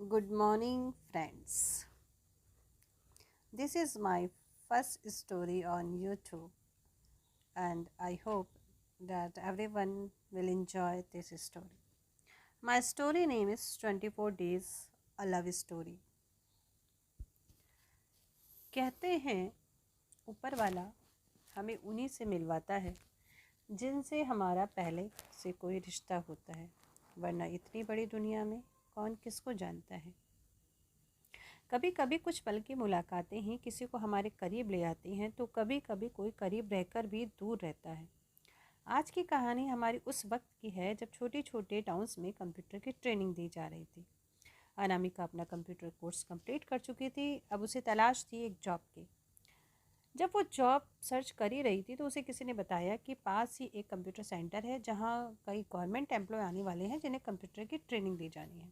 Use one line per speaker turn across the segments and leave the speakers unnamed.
Good morning, friends. This is my first story on YouTube, and I hope that everyone will enjoy this story. My story name is 24 Days A Love Story. कहते हैं ऊपर वाला हमें उन्हीं से मिलवाता है जिनसे हमारा पहले से कोई रिश्ता होता है, वरना इतनी बड़ी दुनिया में कौन किसको जानता है। कभी कभी कुछ पल की मुलाकातें ही किसी को हमारे करीब ले आती हैं, तो कभी कभी कोई करीब रहकर भी दूर रहता है। आज की कहानी हमारी उस वक्त की है जब छोटे छोटे टाउन्स में कंप्यूटर की ट्रेनिंग दी जा रही थी। अनामिका अपना कंप्यूटर कोर्स कंप्लीट कर चुकी थी। अब उसे तलाश थी एक जॉब की। जब वो जॉब सर्च कर ही रही थी तो उसे किसी ने बताया कि पास ही एक कंप्यूटर सेंटर है जहाँ कई गवर्नमेंट एम्प्लॉय आने वाले हैं जिन्हें कंप्यूटर की ट्रेनिंग दी जानी है।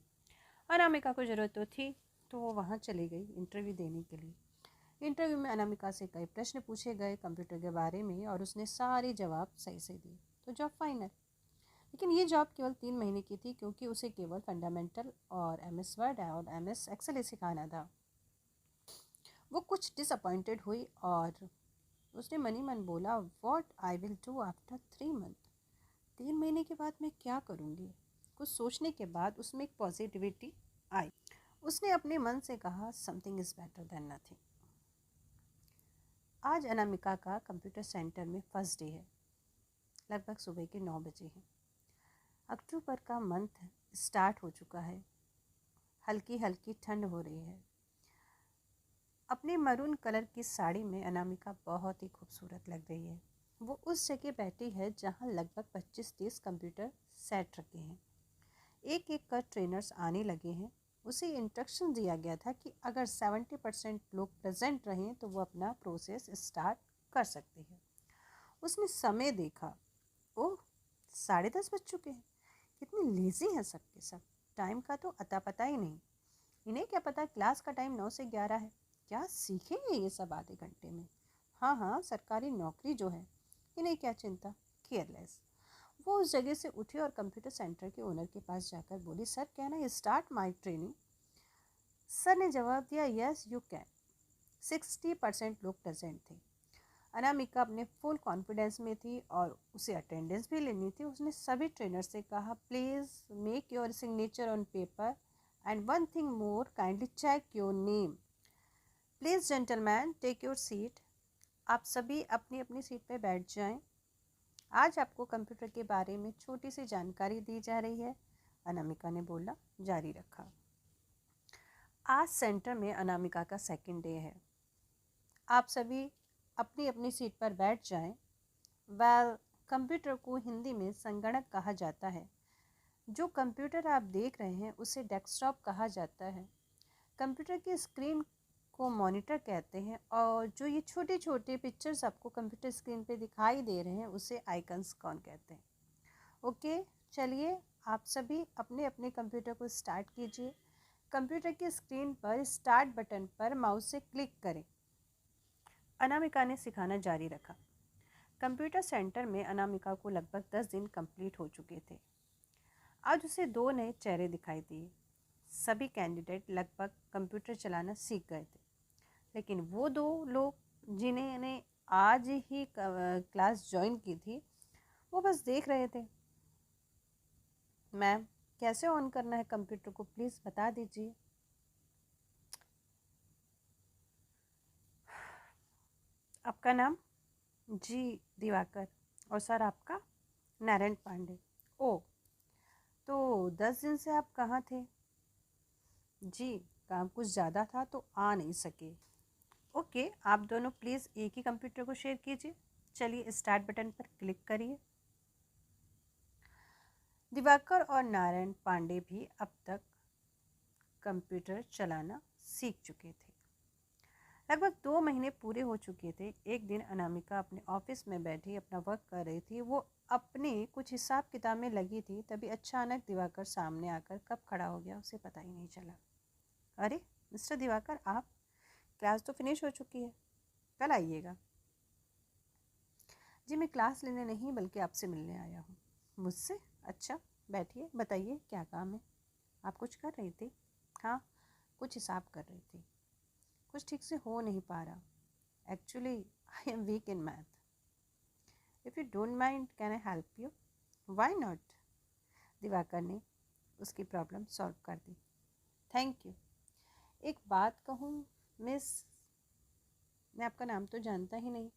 अनामिका को ज़रूरत तो थी, तो वो वहाँ चली गई इंटरव्यू देने के लिए। इंटरव्यू में अनामिका से कई प्रश्न पूछे गए कंप्यूटर के बारे में और उसने सारे जवाब सही से दिए, तो जॉब फाइनल। लेकिन ये जॉब केवल 3 महीने की थी, क्योंकि उसे केवल फंडामेंटल और MS वर्ड और MS एक्सेल ही सिखाना था। वो कुछ डिसअपॉइंटेड हुई और उसने मनी मन बोला, what I will do after 3 month. 3 महीने के बाद मैं क्या करूँगी। कुछ सोचने के बाद उसमें एक पॉजिटिविटी आई। उसने अपने मन से कहा, something is better than nothing. आज अनामिका का कंप्यूटर सेंटर में फर्स्ट डे है। लगभग सुबह के 9 बजे हैं। अक्टूबर का मंथ स्टार्ट हो चुका है। हल्की हल्की ठंड हो रही है। अपने मरून कलर की साड़ी में अनामिका बहुत ही खूबसूरत लग रही है। वो उस जगह बैठी है जहाँ लगभग 25-30 कंप्यूटर सेट रखे हैं। एक एक कर ट्रेनर्स आने लगे हैं। उसे इंस्ट्रक्शन दिया गया था कि अगर 70% लोग प्रेजेंट रहें तो वो अपना प्रोसेस स्टार्ट कर सकते हैं। उसने समय देखा। ओह, 10:30 बज चुके हैं। कितनी लेजी हैं सबके सब। टाइम का तो अता पता ही नहीं। इन्हें क्या पता क्लास का टाइम 9 से 11 है। क्या सीखेंगे ये सब आधे घंटे में। हाँ हाँ, सरकारी नौकरी जो है, इन्हें क्या चिंता। केयरलेस। वो उस जगह से उठी और कंप्यूटर सेंटर के ओनर के पास जाकर बोली, sir can I start my training. Sir ने जवाब दिया, यस यू कैन। 60% लोग प्रेजेंट थे। अनामिका अपने फुल कॉन्फिडेंस में थी और उसे अटेंडेंस भी लेनी थी। उसने सभी ट्रेनर से कहा, please make your signature on paper and one thing more, kindly check your name. Please gentleman take your seat. आप सभी अपनी अपनी सीट पर बैठ जाएं। आज आपको कंप्यूटर के बारे में छोटी सी जानकारी दी जा रही है, अनामिका ने बोला। जारी रखा। आज सेंटर में अनामिका का सेकंड डे है। आप सभी अपनी अपनी सीट पर बैठ जाएं। कंप्यूटर को हिंदी में संगणक कहा जाता है। जो कंप्यूटर आप देख रहे हैं उसे डेस्कटॉप कहा जाता है। कंप्यूटर की स्क्रीन को मॉनिटर कहते हैं और जो ये छोटे छोटे पिक्चर्स आपको कंप्यूटर स्क्रीन पे दिखाई दे रहे हैं उसे आइकन्स कौन कहते हैं। ओके, चलिए आप सभी अपने अपने कंप्यूटर को स्टार्ट कीजिए। कंप्यूटर की स्क्रीन पर स्टार्ट बटन पर माउस से क्लिक करें। अनामिका ने सिखाना जारी रखा। कंप्यूटर सेंटर में अनामिका को लगभग 10 दिन कंप्लीट हो चुके थे। आज उसे 2 नए चेहरे दिखाई दिए। सभी कैंडिडेट लगभग कंप्यूटर चलाना सीख गए थे, लेकिन वो 2 लोग जिन्हें आज ही क्लास ज्वाइन की थी, वो बस देख रहे थे। मैम, कैसे ऑन करना है कंप्यूटर को, प्लीज़ बता दीजिए। आपका नाम? जी, दिवाकर। और सर आपका? नारायण पांडे। ओ, तो 10 दिन से आप कहाँ थे? जी, काम कुछ ज़्यादा था तो आ नहीं सके। ओके, आप दोनों प्लीज़ एक ही कंप्यूटर को शेयर कीजिए। चलिए स्टार्ट बटन पर क्लिक करिए। दिवाकर और नारायण पांडे भी अब तक कंप्यूटर चलाना सीख चुके थे। लगभग 2 महीने पूरे हो चुके थे। एक दिन अनामिका अपने ऑफिस में बैठी अपना वर्क कर रही थी। वो अपने कुछ हिसाब किताब में लगी थी, तभी अचानक दिवाकर सामने आकर कब खड़ा हो गया उसे पता ही नहीं चला। अरे मिस्टर दिवाकर, आप? क्लास तो फिनिश हो चुकी है, कल आइएगा। जी, मैं क्लास लेने नहीं बल्कि आपसे मिलने आया हूँ। मुझसे? अच्छा, बैठिए, बताइए क्या काम है। आप कुछ कर रही थी? हाँ, कुछ हिसाब कर रही थी। कुछ ठीक से हो नहीं पा रहा। Actually I am weak in math. If you don't mind can I help you? Why not? Diwakar ने उसकी प्रॉब्लम सॉल्व कर दी। Thank you. एक बात कहूँ मिस, मैं आपका नाम तो जानता ही नहीं।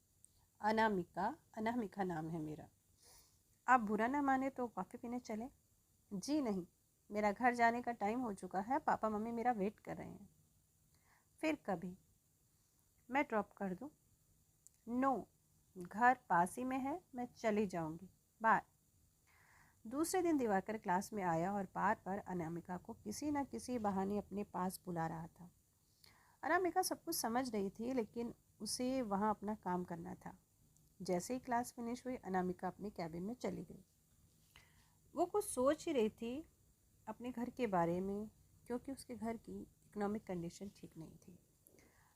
अनामिका, अनामिका नाम है मेरा। आप बुरा ना माने तो कॉफ़ी पीने चलें? जी नहीं, मेरा घर जाने का टाइम हो चुका है। पापा मम्मी मेरा वेट कर रहे हैं। फिर कभी मैं ड्रॉप कर दूँ? नो, घर पास ही में है, मैं चली जाऊँगी। बाय। दूसरे दिन दिवाकर क्लास में आया और बार बार अनामिका को किसी न किसी बहाने अपने पास बुला रहा था। अनामिका सब कुछ समझ रही थी, लेकिन उसे वहाँ अपना काम करना था। जैसे ही क्लास फिनिश हुई, अनामिका अपने कैबिन में चली गई। वो कुछ सोच ही रही थी अपने घर के बारे में, क्योंकि उसके घर की इकोनॉमिक कंडीशन ठीक नहीं थी।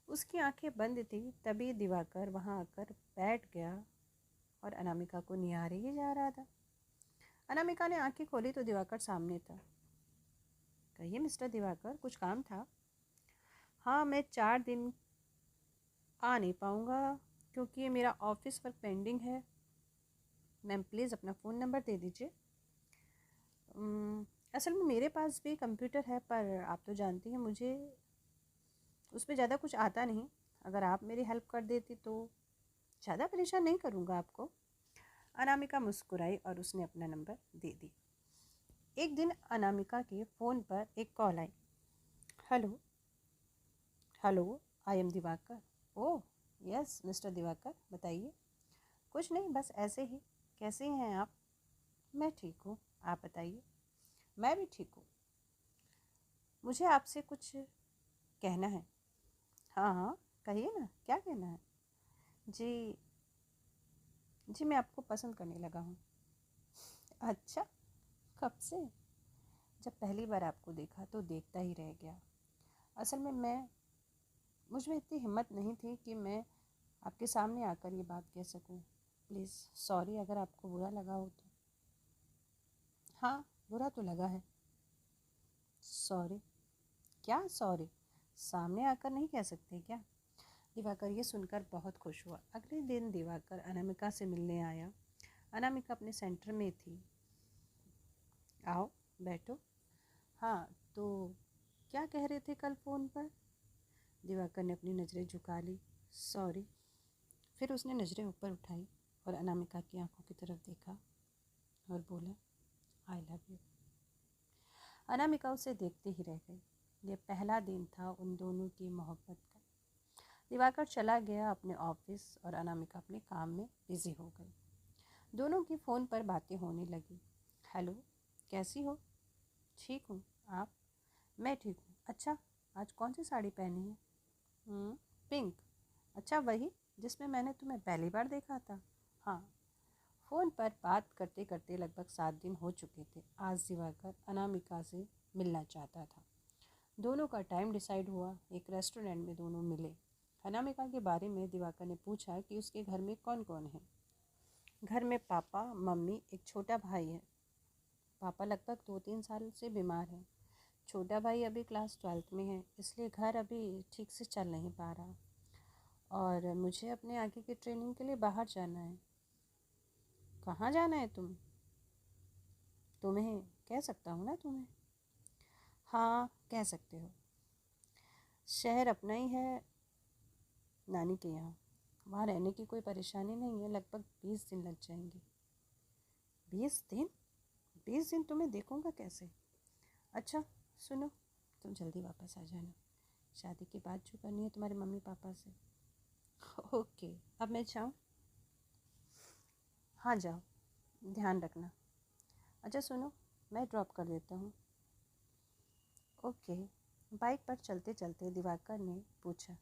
उसकी आंखें बंद थी, तभी दिवाकर वहाँ आकर बैठ गया और अनामिका को निहारे ही जा रहा था। अनामिका ने आंखें खोली तो दिवाकर सामने था। कहिए मिस्टर दिवाकर, कुछ काम था? हाँ, मैं 4 दिन आ नहीं पाऊँगा क्योंकि ये मेरा ऑफिस वर्क पेंडिंग है। मैम प्लीज़ अपना फ़ोन नंबर दे दीजिए। असल में मेरे पास भी कंप्यूटर है, पर आप तो जानती हैं मुझे उसमें ज़्यादा कुछ आता नहीं। अगर आप मेरी हेल्प कर देती तो ज़्यादा परेशान नहीं करूँगा आपको। अनामिका मुस्कुराई और उसने अपना नंबर दे दी। एक दिन अनामिका के फ़ोन पर एक call I. Hello hello, I am Diwakar. Oh yes mister Diwakar, बताइए। कुछ नहीं, बस ऐसे ही। कैसे हैं आप? मैं ठीक हूँ, आप बताइए। मैं भी ठीक हूँ। मुझे आपसे कुछ कहना है। हाँ हाँ, कहिए ना, क्या कहना है? जी जी, मैं आपको पसंद करने लगा हूँ। अच्छा, कब से? जब पहली बार आपको देखा तो देखता ही रह गया। असल में मुझ में इतनी हिम्मत नहीं थी कि मैं आपके सामने आकर ये बात कह सकूं। प्लीज़ सॉरी अगर आपको बुरा लगा हो तो। हाँ, बुरा तो लगा है। सॉरी। क्या सॉरी? सामने आकर नहीं कह सकते क्या? दिवाकर ये सुनकर बहुत खुश हुआ। अगले दिन दिवाकर अनामिका से मिलने आया। अनामिका अपने सेंटर में थी। आओ बैठो। हाँ, तो क्या कह रहे थे कल फ़ोन पर? दिवाकर ने अपनी नज़रें झुका ली। सॉरी। फिर उसने नज़रें ऊपर उठाई और अनामिका की आंखों की तरफ देखा और बोला, आई लव यू। अनामिका उसे देखते ही रह गई। ये पहला दिन था उन दोनों की मोहब्बत का। दिवाकर चला गया अपने ऑफिस और अनामिका अपने काम में बिजी हो गई। दोनों की फ़ोन पर बातें होने लगी। हेलो, कैसी हो? ठीक हूँ, आप? मैं ठीक हूँ। अच्छा, आज कौन सी साड़ी पहनी है? पिंक। अच्छा, वही जिसमें मैंने तुम्हें पहली बार देखा था। हाँ। फ़ोन पर बात करते करते लगभग 7 दिन हो चुके थे। आज दिवाकर अनामिका से मिलना चाहता था। दोनों का टाइम डिसाइड हुआ। एक रेस्टोरेंट में दोनों मिले। अनामिका के बारे में दिवाकर ने पूछा कि उसके घर में कौन कौन है। घर में पापा मम्मी, एक छोटा भाई है। पापा लगभग 2-3 साल से बीमार हैं। छोटा भाई अभी क्लास 12th में है, इसलिए घर अभी ठीक से चल नहीं पा रहा। और मुझे अपने आगे की ट्रेनिंग के लिए बाहर जाना है। कहाँ जाना है तुम्हें कह सकता हूँ ना तुम्हें? हाँ, कह सकते हो। शहर अपना ही है, नानी के यहाँ। वहाँ रहने की कोई परेशानी नहीं है। लगभग 20 दिन लग जाएंगे। 20 दिन? 20 दिन तुम्हें देखूँगा कैसे? अच्छा सुनो, तुम जल्दी वापस आ जाना। शादी की बात जो करनी है तुम्हारे मम्मी पापा से। ओके, अब मैं जाऊँ? हाँ जाओ, ध्यान रखना। अच्छा सुनो, मैं ड्रॉप कर देता हूँ। ओके। बाइक पर चलते चलते दिवाकर ने पूछा,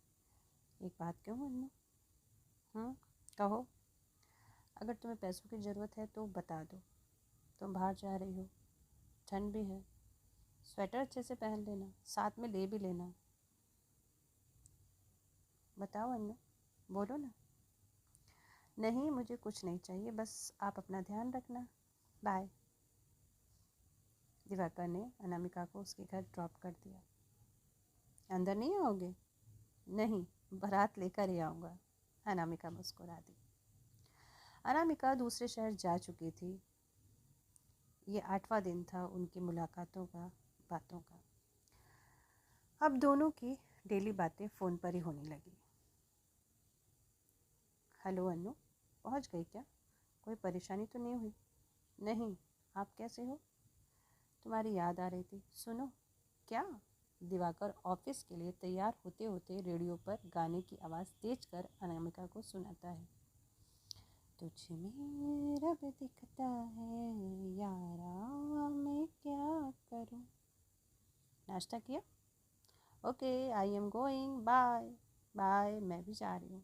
एक बात क्यों अन्नू? कहो। अगर तुम्हें पैसों की ज़रूरत है तो बता दो। तुम बाहर जा रही हो, ठंड भी है। स्वेटर अच्छे से पहन लेना, साथ में ले भी लेना। बताओ अन्नू, बोलो ना। नहीं, मुझे कुछ नहीं चाहिए, बस आप अपना ध्यान रखना। बाय। दिवाकर ने अनामिका को उसके घर ड्रॉप कर दिया। अंदर नहीं आओगे? नहीं, बारात लेकर ही आऊँगा। अनामिका मुस्कुरा दी। अनामिका दूसरे शहर जा चुकी थी। ये 8वां दिन था उनकी मुलाकातों का, बातों का। अब दोनों की डेली बातें फ़ोन पर ही होने लगी। हेलो अनु, पहुंच गई क्या? कोई परेशानी तो नहीं हुई? नहीं, आप कैसे हो? तुम्हारी याद आ रही थी। सुनो। क्या? दिवाकर ऑफिस के लिए तैयार होते होते रेडियो पर गाने की आवाज़ तेज कर अनामिका को सुनाता है। तुझ में रब दिखता है यारा, मैं क्या करूं? नाश्ता किया? Okay, I am going, bye. Bye, मैं भी जा रही हूँ।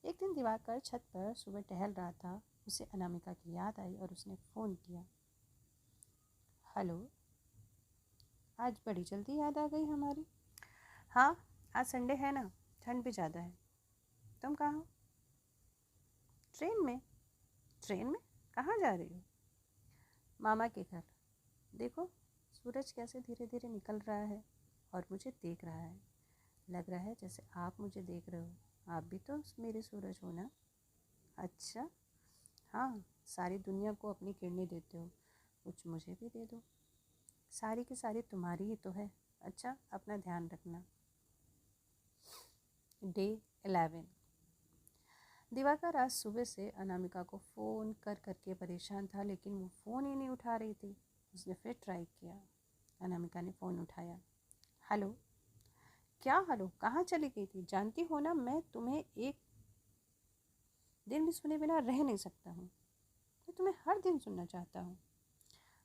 एक दिन दिवाकर छत पर सुबह टहल रहा था। उसे अनामिका की याद आई और उसने फ़ोन किया। हेलो, आज बड़ी जल्दी याद आ गई हमारी। हाँ, आज संडे है ना, ठंड भी ज़्यादा है। तुम कहाँ हो? ट्रेन में। ट्रेन में? कहाँ जा रही हो? मामा के घर। देखो, सूरज कैसे धीरे धीरे निकल रहा है और मुझे देख रहा है। लग रहा है जैसे आप मुझे देख रहे हो। आप भी तो मेरे सूरज हो ना? अच्छा। हाँ, सारी दुनिया को अपनी किरणें देते हो, कुछ मुझे भी दे दो। सारी की सारी तुम्हारी ही तो है। अच्छा, अपना ध्यान रखना। डे 11। दिवाकर आज सुबह से अनामिका को फ़ोन कर करके परेशान था, लेकिन वो फ़ोन ही नहीं उठा रही थी। उसने फिर ट्राई किया। अनामिका ने फ़ोन उठाया। हेलो। क्या हेलो? कहाँ चली गई थी? जानती हो ना, मैं तुम्हें एक दिन भी सुने बिना रह नहीं सकता हूँ। मैं तुम्हें हर दिन सुनना चाहता हूँ।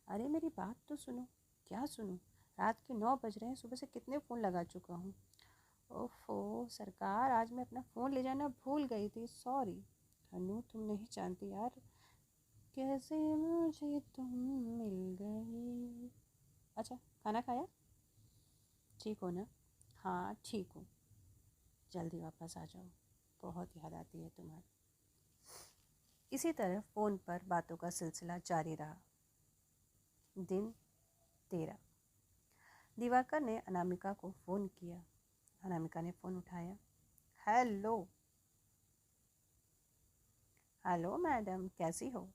अरे मेरी बात तो सुनो। क्या सुनो? रात के 9 बज रहे हैं, सुबह से कितने फ़ोन लगा चुका हूँ। ओफो सरकार, आज मैं अपना फ़ोन ले जाना भूल गई थी, सॉरी। अनु, तुम नहीं जानती यार, कैसे मुझे तुम मिल गए। अच्छा, खाना खाया? ठीक हो ना? हाँ ठीक हूँ। जल्दी वापस आ जाओ, बहुत याद आती है तुम्हारी। इसी तरह फ़ोन पर बातों का सिलसिला जारी रहा। दिन 13। दिवाकर ने अनामिका को फ़ोन किया। अनामिका ने फ़ोन उठाया। हेलो। हेलो मैडम, कैसी हो?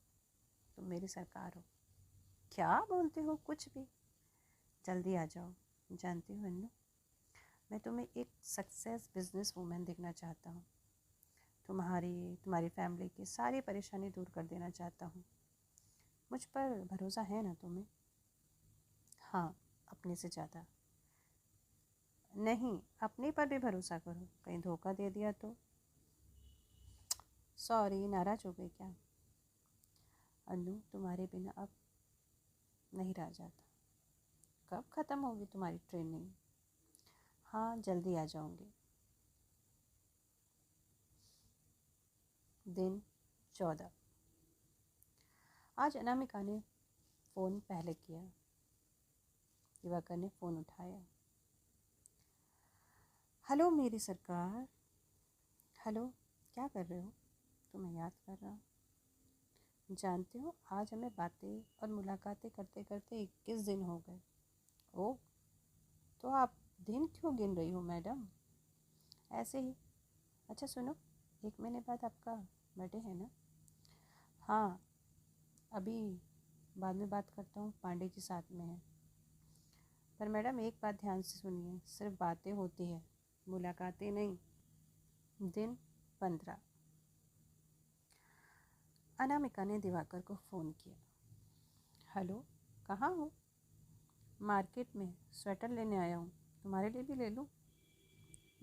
तुम मेरी सरकार हो। क्या बोलते हो? कुछ भी। जल्दी आ जाओ। जानती हो अन्नू, मैं तुम्हें एक सक्सेस बिजनेस वूमेन देखना चाहता हूँ। तुम्हारी फैमिली की सारी परेशानी दूर कर देना चाहता हूँ। मुझ पर भरोसा है ना तुम्हें? हाँ, अपने से ज़्यादा। नहीं, अपने पर भी भरोसा करो, कहीं धोखा दे दिया तो। सॉरी, नाराज़ हो गई क्या? अन्नू, तुम्हारे बिना अब नहीं रहा जाता। कब ख़त्म होगी तुम्हारी ट्रेनिंग? हाँ, जल्दी आ जाऊँगी। दिन 14। आज अनामिका ने फ़ोन पहले किया। दिवाकर ने फ़ोन उठाया। हेलो मेरी सरकार। हेलो, क्या कर रहे हो? तुम्हें याद कर रहा हूँ। जानते हो, आज हमें बातें और मुलाकातें करते करते 21 दिन हो गए। ओह, तो आप दिन क्यों गिन रही हो मैडम? ऐसे ही। अच्छा सुनो, 1 महीने बाद आपका बर्थडे है ना? हाँ, अभी बाद में बात करता हूँ, पांडे जी साथ में है। पर मैडम एक बात ध्यान से सुनिए, सिर्फ बातें होती है, मुलाकातें नहीं। दिन 15। अनामिका ने दिवाकर को फ़ोन किया। हेलो, कहाँ हो? मार्केट में स्वेटर लेने आया हूँ, तुम्हारे लिए भी ले लूँ?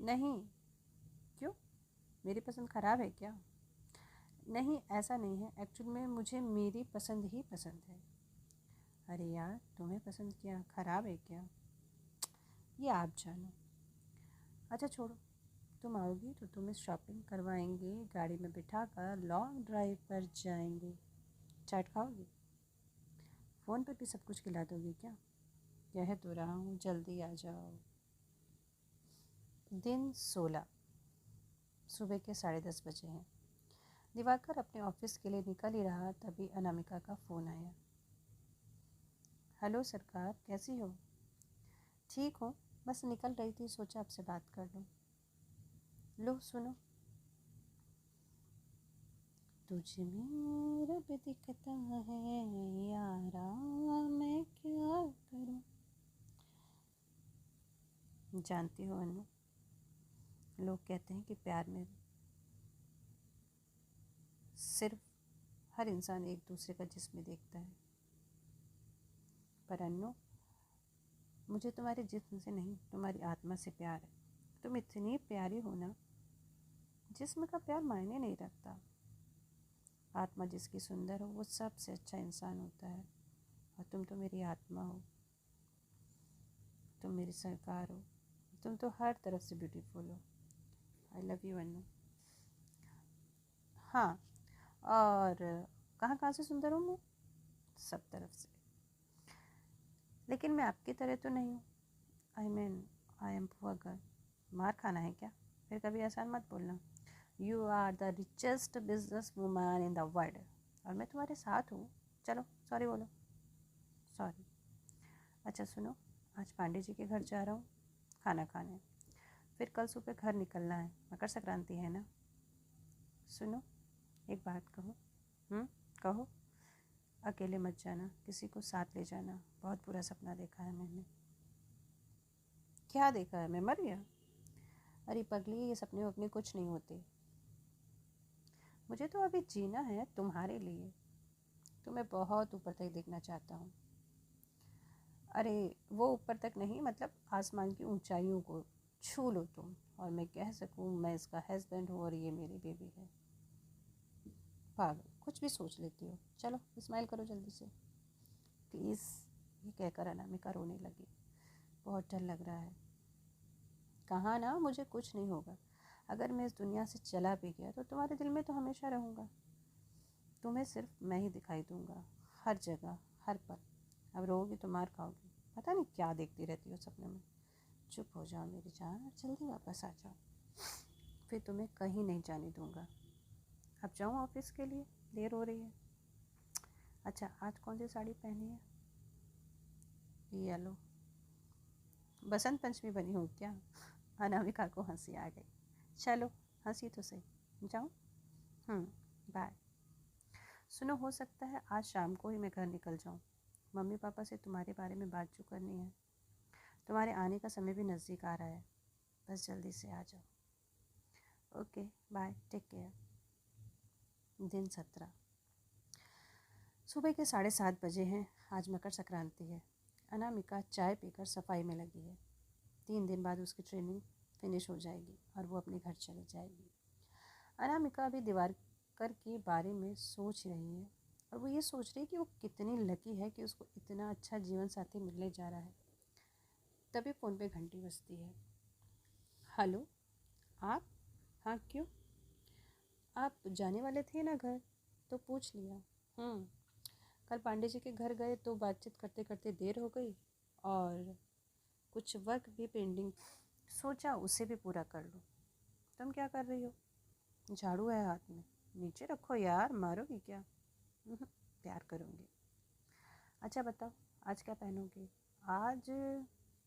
नहीं। क्यों? मेरी पसंद ख़राब है क्या? नहीं, ऐसा नहीं है, एक्चुअल में मुझे मेरी पसंद ही पसंद है। अरे यार, तुम्हें पसंद क्या ख़राब है क्या? ये आप जानो। अच्छा छोड़ो, तुम आओगी तो तुम्हें शॉपिंग करवाएंगे, गाड़ी में बिठा कर लॉन्ग ड्राइव पर जाएंगे। चाट खाओगी? फ़ोन पर भी सब कुछ खिला दोगे क्या? कह तो रहा हूँ, जल्दी आ जाओ। दिन 16। सुबह के 10:30 बजे हैं। दिवाकर अपने ऑफिस के लिए निकल ही रहा, तभी अनामिका का फ़ोन आया। हेलो सरकार, कैसी हो? ठीक हो, बस निकल रही थी, सोचा आपसे बात कर लूँ। लो सुनो। तुझ में रब दिखता है यारा, मैं क्या करूं। जानती हो अनु, लोग कहते हैं कि प्यार में सिर्फ हर इंसान एक दूसरे का जिस्म देखता है, पर अनु मुझे तुम्हारे जिस्म से नहीं, तुम्हारी आत्मा से प्यार है। तुम इतनी प्यारी हो ना, जिस्म का प्यार मायने नहीं रखता। आत्मा जिसकी सुंदर हो वो सबसे अच्छा इंसान होता है, और तुम तो मेरी आत्मा हो, तुम मेरी सरकार हो, तुम तो हर तरफ से ब्यूटीफुल हो। आई लव यू अनु। हाँ, और कहाँ कहाँ से सुंदर हूँ मैं? सब तरफ से। लेकिन मैं आपकी तरह तो नहीं हूँ। I am poor girl. मार खाना है क्या? फिर कभी ऐसा मत बोलना। You are the richest business woman in the world, और मैं तुम्हारे साथ हूँ। चलो सॉरी बोलो। सॉरी। अच्छा सुनो, आज पांडे जी के घर जा रहा हूँ खाना खाने, फिर कल सुबह घर निकलना है, मकर संक्रांति है ना। सुनो, एक बात कहो। कहो। अकेले मत जाना, किसी को साथ ले जाना। बहुत बुरा सपना देखा है मैंने। क्या देखा है? मैं मर गया? अरे पगली, ये सपने वपने कुछ नहीं होते। मुझे तो अभी जीना है तुम्हारे लिए। तुम्हें बहुत ऊपर तक देखना चाहता हूँ। अरे वो ऊपर तक नहीं, मतलब आसमान की ऊंचाइयों को छू लो तुम, और मैं कह सकूँ मैं इसका हस्बैंड हूँ और ये मेरी बेबी है। पागल, कुछ भी सोच लेती हो। चलो स्माइल करो जल्दी से प्लीज़। ये कहकर अनामिका रोने लगी। बहुत डर लग रहा है। कहा ना मुझे कुछ नहीं होगा। अगर मैं इस दुनिया से चला भी गया तो तुम्हारे दिल में तो हमेशा रहूँगा। तुम्हें सिर्फ मैं ही दिखाई दूँगा, हर जगह, हर पल। अब रोओगी तो मार खाओगी। पता नहीं क्या देखती रहती हो सपने में। चुप हो जाओ मेरी जान और जल्दी वापस आ जाओ, फिर तुम्हें कहीं नहीं जाने दूँगा। अब जाऊँ ऑफिस के लिए, देर हो रही है। अच्छा आज कौन सी साड़ी पहनी है? येलो। बसंत पंचमी बनी हो क्या? अनामिका को हंसी आ गई। चलो हंसी तो सही, जाऊँ? बाय। सुनो, हो सकता है आज शाम को ही मैं घर निकल जाऊँ। मम्मी पापा से तुम्हारे बारे में बात जो करनी है। तुम्हारे आने का समय भी नज़दीक आ रहा है, बस जल्दी से आ जाओ। Okay bye, take care. दिन 17। सुबह के 7:30 बजे हैं। आज मकर संक्रांति है। अनामिका चाय पीकर सफाई में लगी है। 3 दिन बाद उसकी ट्रेनिंग फिनिश हो जाएगी और वो अपने घर चली जाएगी। अनामिका अभी दिवाकर के बारे में सोच रही है, और वो ये सोच रही है कि वो कितनी लकी है कि उसको इतना अच्छा जीवन साथी मिलने जा रहा है। तभी फ़ोन पे घंटी बजती है। हेलो, आप? हाँ क्यों? आप जाने वाले थे ना घर, तो पूछ लिया। कल पांडे जी के घर गए तो बातचीत करते करते देर हो गई, और कुछ वर्क भी पेंडिंग, सोचा उसे भी पूरा कर लूँ। तुम क्या कर रही हो? झाड़ू है हाथ में, नीचे रखो यार, मारोगी क्या? प्यार करूँगी। अच्छा बताओ, आज क्या पहनोगी? आज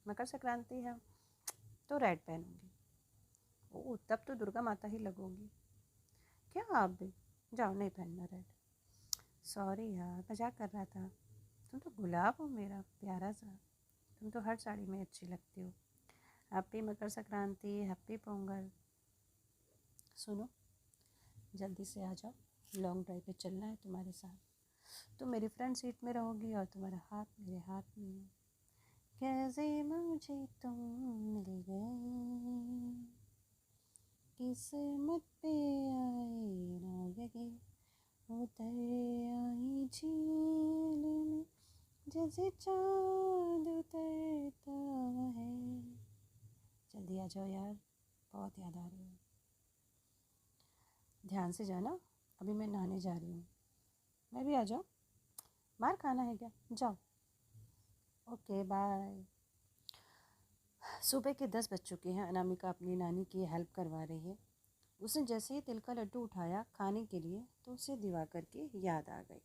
मकर संक्रांति है तो रेड पहनूंगी। ओह तब तो दुर्गा माता ही लगोगी। क्या आप भी? जाओ, नहीं पहनना रेड। सॉरी यार, मजाक कर रहा था। तुम तो गुलाब हो मेरा प्यारा सा। तुम तो हर साड़ी में अच्छी लगती हो। Happy Makar Sankranti, happy Pongal. सुनो, जल्दी से आ जाओ, लॉन्ग ड्राइव पे चलना है तुम्हारे साथ। तुम मेरी फ्रंट सीट में रहोगी और तुम्हारा हाथ मेरे हाथ में है। कैसे मुझे तुम मिल गए, किस्मत पे आए ना लगे, उतर आई झील में जैसे चाँद उतरता है। जल्दी आ जाओ यार, बहुत याद आ रही है। ध्यान से जाना, अभी मैं नहाने जा रही हूँ। मैं भी आ जाऊँ? मार खाना है क्या? जाओ। Okay bye. सुबह के 10 बज चुके हैं। अनामिका अपनी नानी की हेल्प करवा रही है। उसने जैसे ही तिल का लड्डू उठाया खाने के लिए तो उसे दिवाकर की याद आ गई।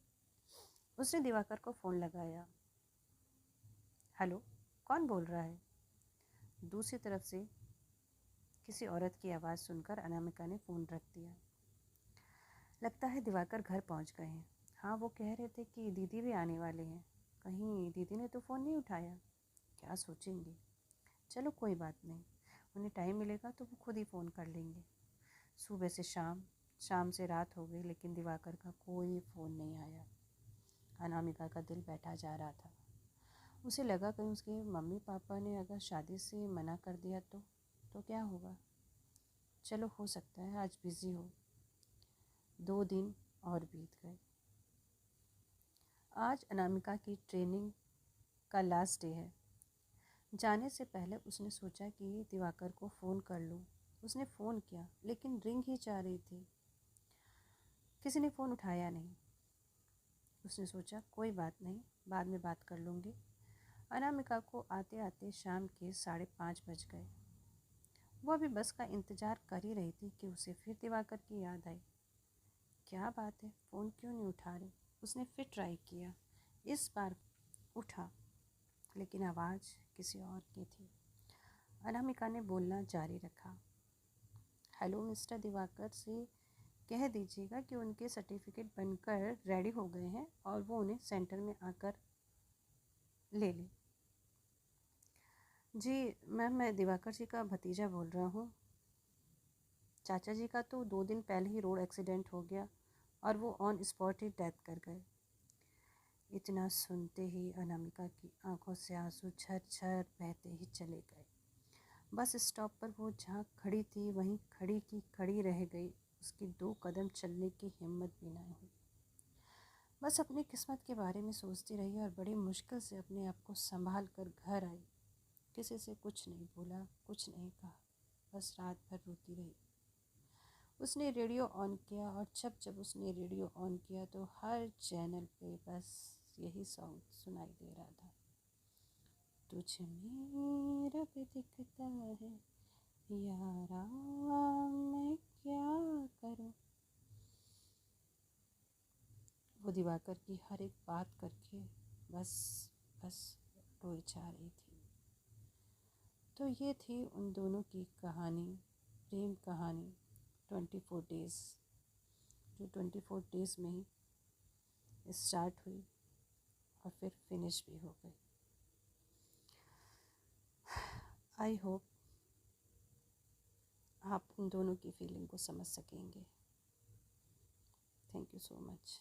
उसने दिवाकर को फ़ोन लगाया। हेलो, कौन बोल रहा है? दूसरी तरफ से किसी औरत की आवाज़ सुनकर अनामिका ने फ़ोन रख दिया। लगता है दिवाकर घर पहुंच गए हैं। हाँ, वो कह रहे थे कि दीदी भी आने वाले हैं। कहीं दीदी ने तो फ़ोन नहीं उठाया, क्या सोचेंगे। चलो कोई बात नहीं, उन्हें टाइम मिलेगा तो वो खुद ही फ़ोन कर लेंगे। सुबह से शाम, शाम से रात हो गई, लेकिन दिवाकर का कोई फ़ोन नहीं आया। अनामिका का दिल बैठा जा रहा था। उसे लगा कहीं उसके मम्मी पापा ने अगर शादी से मना कर दिया तो क्या होगा। चलो, हो सकता है आज बिज़ी हो। 2 दिन और बीत गए। आज अनामिका की ट्रेनिंग का लास्ट डे है। जाने से पहले उसने सोचा कि दिवाकर को फ़ोन कर लूँ। उसने फ़ोन किया, लेकिन रिंग ही जा रही थी। किसी ने फ़ोन उठाया नहीं। उसने सोचा कोई बात नहीं, बाद में बात कर लूँगी। अनामिका को आते आते शाम के 5:30 बज गए। वो अभी बस का इंतज़ार कर ही रही थी कि उसे फिर दिवाकर की याद आई। क्या बात है, फ़ोन क्यों नहीं उठा रही। उसने फिर ट्राई किया। इस बार उठा, लेकिन आवाज़ किसी और की थी। अनामिका ने बोलना जारी रखा। हेलो मिस्टर दिवाकर से कह दीजिएगा कि उनके सर्टिफिकेट बनकर रेडी हो गए हैं और वो उन्हें सेंटर में आकर ले लें। जी मैम, मैं दिवाकर जी का भतीजा बोल रहा हूँ। चाचा जी का तो 2 दिन पहले ही रोड एक्सीडेंट हो गया और वो ऑन स्पॉट ही डेथ कर गए। इतना सुनते ही अनामिका की आंखों से आंसू झरझर बहते ही चले गए। बस स्टॉप पर वो जहाँ खड़ी थी वहीं खड़ी की खड़ी रह गई। उसकी 2 कदम चलने की हिम्मत भी ना हुई। बस अपनी किस्मत के बारे में सोचती रही और बड़ी मुश्किल से अपने आप को संभाल कर घर आई। किसी से कुछ नहीं बोला, कुछ नहीं कहा, बस रात भर रोती रही। उसने रेडियो ऑन किया और जब जब उसने रेडियो ऑन किया तो हर चैनल पे बस यही सॉन्ग सुनाई दे रहा था। तुझ में रब दिखता है यारा, मैं क्या करूं। वो दिवाकर की हर एक बात करके बस बस रोई जा रही थी। तो ये थी उन दोनों की कहानी, प्रेम कहानी 24 डेज़, जो 24 डेज़ में ही स्टार्ट हुई और फिर फिनिश भी हो गई। आई होप आप उन दोनों की फीलिंग को समझ सकेंगे। Thank you so much.